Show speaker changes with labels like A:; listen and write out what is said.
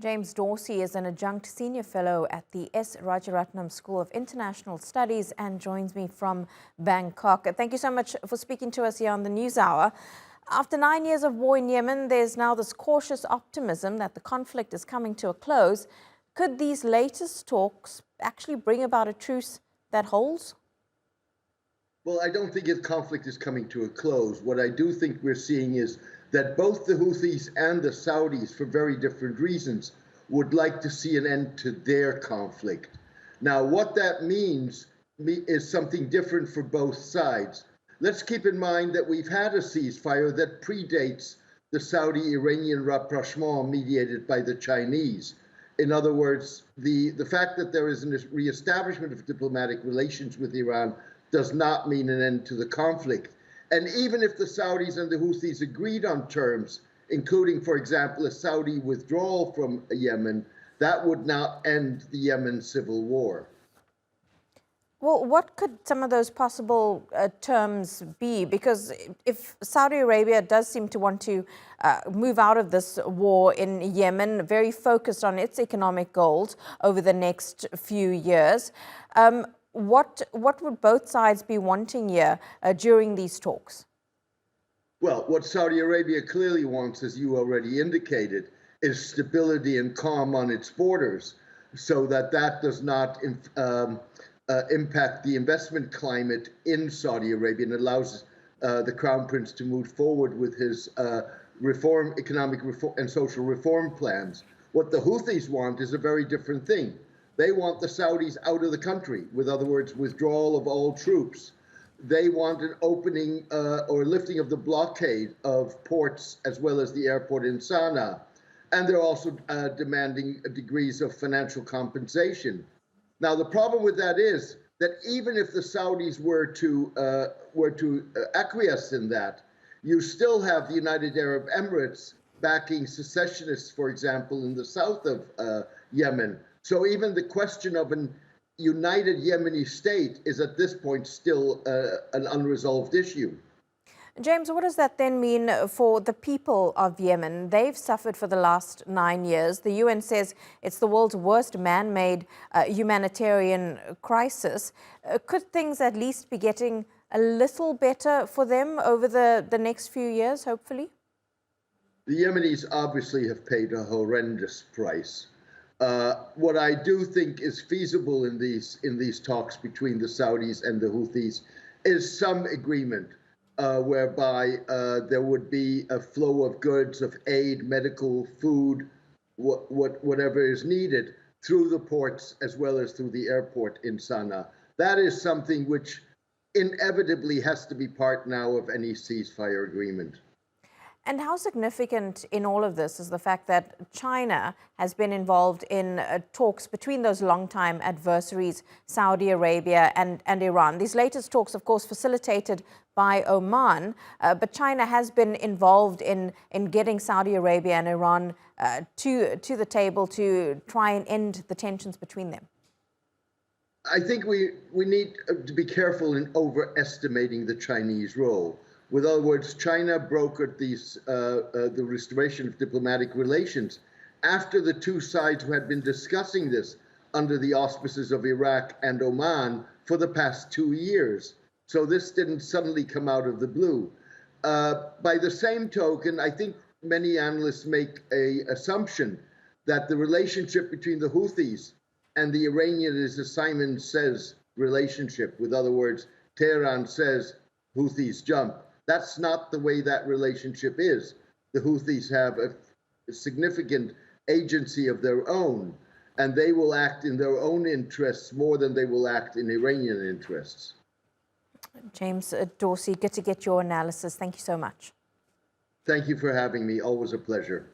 A: James Dorsey is an adjunct senior fellow at the S. Rajaratnam School of International Studies and joins me from Bangkok. Thank you so much for speaking to us here on the News Hour. After 9 years of war in Yemen, there's now this cautious optimism that the conflict is coming to a close. Could these latest talks actually bring about a truce that holds?
B: Well, I don't think the conflict is coming to a close. What I do think we're seeing is that both the Houthis and the Saudis, for very different reasons, would like to see an end to their conflict. Now, what that means is something different for both sides. Let's keep in mind that we've had a ceasefire that predates the Saudi-Iranian rapprochement mediated by the Chinese. In other words, the fact that there is a reestablishment of diplomatic relations with Iran does not mean an end to the conflict. And even if the Saudis and the Houthis agreed on terms, including, for example, a Saudi withdrawal from Yemen, that would not end the Yemen civil war.
A: Well, what could some of those possible terms be? Because if Saudi Arabia does seem to want to move out of this war in Yemen, very focused on its economic goals over the next few years, what would both sides be wanting here during these talks?
B: Well, what Saudi Arabia clearly wants, as you already indicated, is stability and calm on its borders so that does not impact the investment climate in Saudi Arabia and allows the Crown Prince to move forward with his economic reform and social reform plans. What the Houthis want is a very different thing. They want the Saudis out of the country, with other words, withdrawal of all troops. They want an opening or lifting of the blockade of ports as well as the airport in Sana'a. And they're also demanding degrees of financial compensation. Now, the problem with that is that even if the Saudis were to acquiesce in that, you still have the United Arab Emirates backing secessionists, for example, in the south of Yemen. So even the question of an united Yemeni state is at this point still an unresolved issue.
A: James, what does that then mean for the people of Yemen? They've suffered for the last 9 years. The UN says it's the world's worst man-made humanitarian crisis. Could things at least be getting a little better for them over the next few years, hopefully?
B: The Yemenis obviously have paid a horrendous price. What I do think is feasible in these talks between the Saudis and the Houthis is some agreement whereby there would be a flow of goods, of aid, medical, food, whatever is needed through the ports as well as through the airport in Sana'a. That is something which inevitably has to be part now of any ceasefire agreement.
A: And how significant in all of this is the fact that China has been involved in talks between those longtime adversaries, Saudi Arabia and Iran? These latest talks, of course, facilitated by Oman, but China has been involved in getting Saudi Arabia and Iran to the table to try and end the tensions between them.
B: I think we need to be careful in overestimating the Chinese role. With other words, China brokered the restoration of diplomatic relations after the two sides who had been discussing this under the auspices of Iraq and Oman for the past 2 years. So this didn't suddenly come out of the blue. By the same token, I think many analysts make an assumption that the relationship between the Houthis and the Iranian is a Simon Says relationship. With other words, Tehran says, Houthis jump. That's not the way that relationship is. The Houthis have a significant agency of their own, and they will act in their own interests more than they will act in Iranian interests.
A: James Dorsey, good to get your analysis. Thank you so much.
B: Thank you for having me. Always a pleasure.